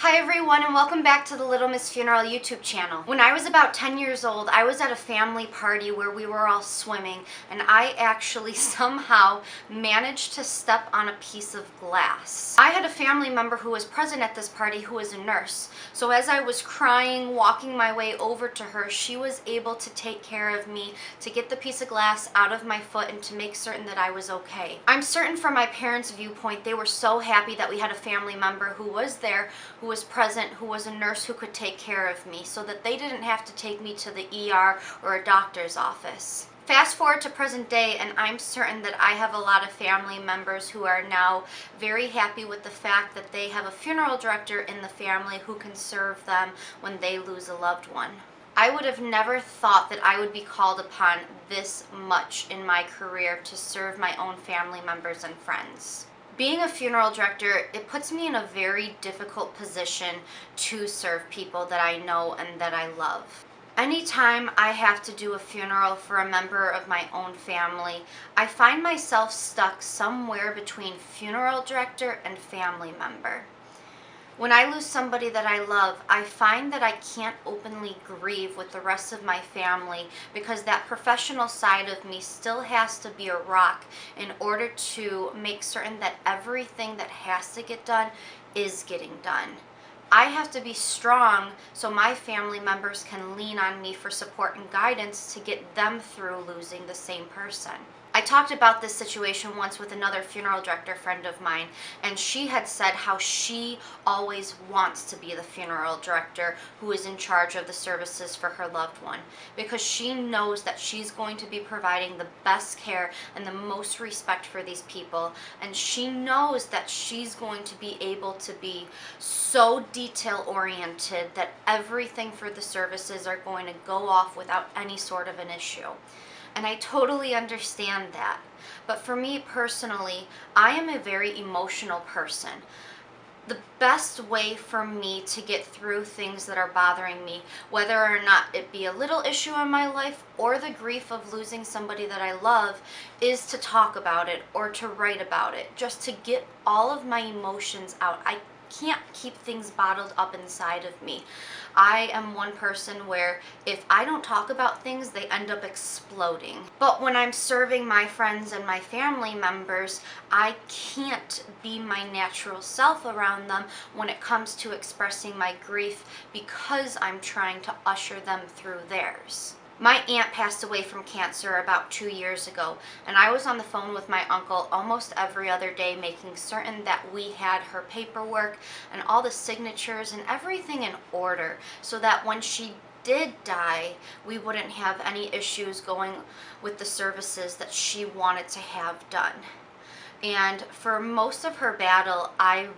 Hi everyone, and welcome back to the Little Miss Funeral YouTube channel. When I was about 10 years old, I was at a family party where we were all swimming, and I actually somehow managed to step on a piece of glass. I had a family member who was present at this party who was a nurse, so as I was crying, walking my way over to her, she was able to take care of me, to get the piece of glass out of my foot and to make certain that I was okay. I'm certain from my parents' viewpoint, they were so happy that we had a family member who was there, who was present, who was a nurse who could take care of me, so that they didn't have to take me to the ER or a doctor's office. Fast forward to present day, and I'm certain that I have a lot of family members who are now very happy with the fact that they have a funeral director in the family who can serve them when they lose a loved one. I would have never thought that I would be called upon this much in my career to serve my own family members and friends. Being a funeral director, it puts me in a very difficult position to serve people that I know and that I love. Anytime I have to do a funeral for a member of my own family, I find myself stuck somewhere between funeral director and family member. When I lose somebody that I love, I find that I can't openly grieve with the rest of my family because that professional side of me still has to be a rock in order to make certain that everything that has to get done is getting done. I have to be strong so my family members can lean on me for support and guidance to get them through losing the same person. I talked about this situation once with another funeral director friend of mine, and she had said how she always wants to be the funeral director who is in charge of the services for her loved one, because she knows that she's going to be providing the best care and the most respect for these people, and she knows that she's going to be able to be so detail oriented that everything for the services are going to go off without any sort of an issue. And I totally understand that. But for me personally, I am a very emotional person. The best way for me to get through things that are bothering me, whether or not it be a little issue in my life or the grief of losing somebody that I love, is to talk about it or to write about it, just to get all of my emotions out. I can't keep things bottled up inside of me. I am one person where if I don't talk about things, they end up exploding. But when I'm serving my friends and my family members, I can't be my natural self around them when it comes to expressing my grief because I'm trying to usher them through theirs. My aunt passed away from cancer about 2 years ago, and I was on the phone with my uncle almost every other day making certain that we had her paperwork and all the signatures and everything in order so that when she did die, we wouldn't have any issues going with the services that she wanted to have done. And for most of her battle, I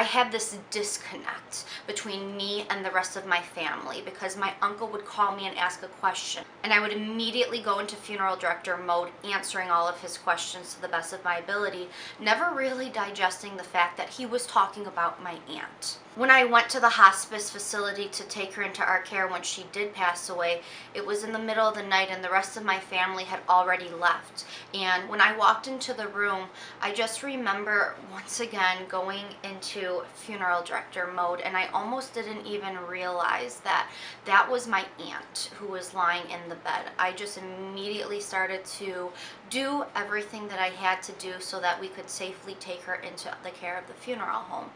had this disconnect between me and the rest of my family because my uncle would call me and ask a question, and I would immediately go into funeral director mode, answering all of his questions to the best of my ability, never really digesting the fact that he was talking about my aunt. When I went to the hospice facility to take her into our care when she did pass away, it was in the middle of the night and the rest of my family had already left. And when I walked into the room, I just remember once again going into funeral director mode, and I almost didn't even realize that that was my aunt who was lying in the bed. I just immediately started to do everything that I had to do so that we could safely take her into the care of the funeral home.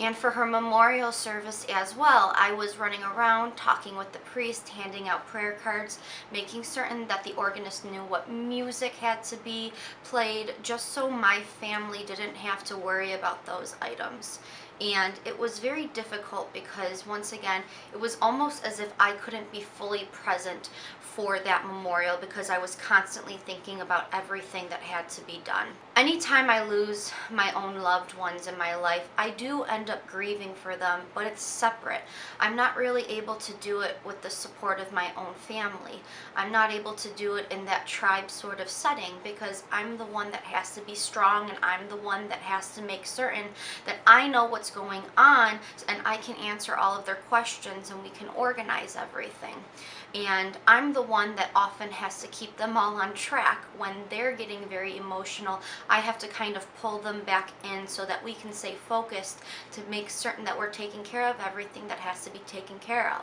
And for her memorial service as well, I was running around talking with the priest, handing out prayer cards, making certain that the organist knew what music had to be played, just so my family didn't have to worry about those items. And it was very difficult because, once again, it was almost as if I couldn't be fully present for that memorial because I was constantly thinking about everything that had to be done. Anytime I lose my own loved ones in my life, I do end up grieving for them, but it's separate. I'm not really able to do it with the support of my own family. I'm not able to do it in that tribe sort of setting because I'm the one that has to be strong, and I'm the one that has to make certain that I know what's what's going on, and I can answer all of their questions and we can organize everything. And I'm the one that often has to keep them all on track. When they're getting very emotional, I have to kind of pull them back in so that we can stay focused to make certain that we're taking care of everything that has to be taken care of.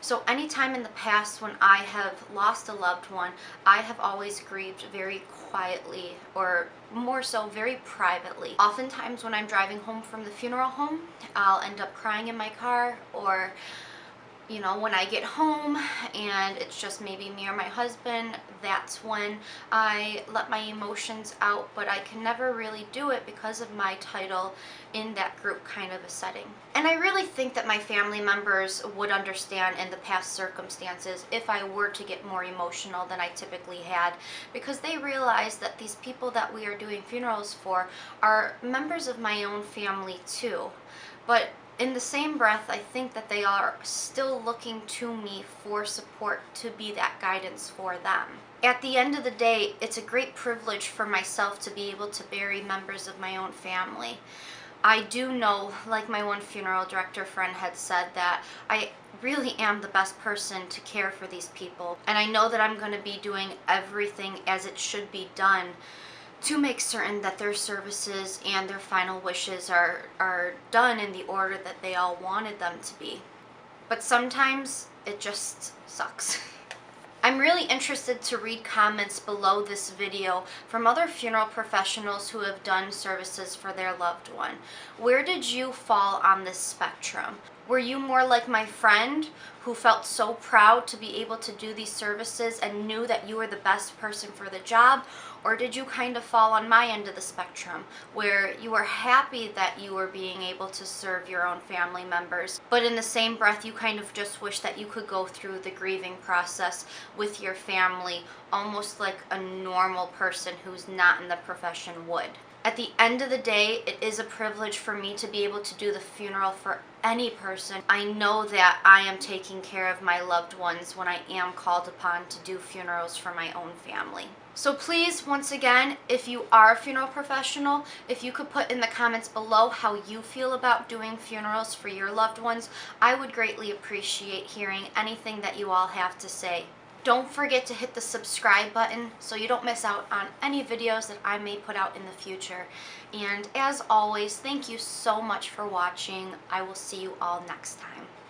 So anytime in the past when I have lost a loved one, I have always grieved very quietly, or more so very privately. Oftentimes when I'm driving home from the funeral home, I'll end up crying in my car, or when I get home and it's just maybe me or my husband, that's when I let my emotions out, but I can never really do it because of my title in that group kind of a setting. And I really think that my family members would understand in the past circumstances if I were to get more emotional than I typically had, because they realize that these people that we are doing funerals for are members of my own family too. But in the same breath, I think that they are still looking to me for support to be that guidance for them. At the end of the day, it's a great privilege for myself to be able to bury members of my own family. I do know, like my one funeral director friend had said, that I really am the best person to care for these people. And I know that I'm going to be doing everything as it should be done to make certain that their services and their final wishes are done in the order that they all wanted them to be. But sometimes it just sucks. I'm really interested to read comments below this video from other funeral professionals who have done services for their loved one. Where did you fall on this spectrum? Were you more like my friend who felt so proud to be able to do these services and knew that you were the best person for the job? Or did you kind of fall on my end of the spectrum, where you were happy that you were being able to serve your own family members, but in the same breath you kind of just wish that you could go through the grieving process with your family almost like a normal person who's not in the profession would? At the end of the day, it is a privilege for me to be able to do the funeral for any person. I know that I am taking care of my loved ones when I am called upon to do funerals for my own family. So please, once again, if you are a funeral professional, if you could put in the comments below how you feel about doing funerals for your loved ones, I would greatly appreciate hearing anything that you all have to say. Don't forget to hit the subscribe button so you don't miss out on any videos that I may put out in the future. And as always, thank you so much for watching. I will see you all next time.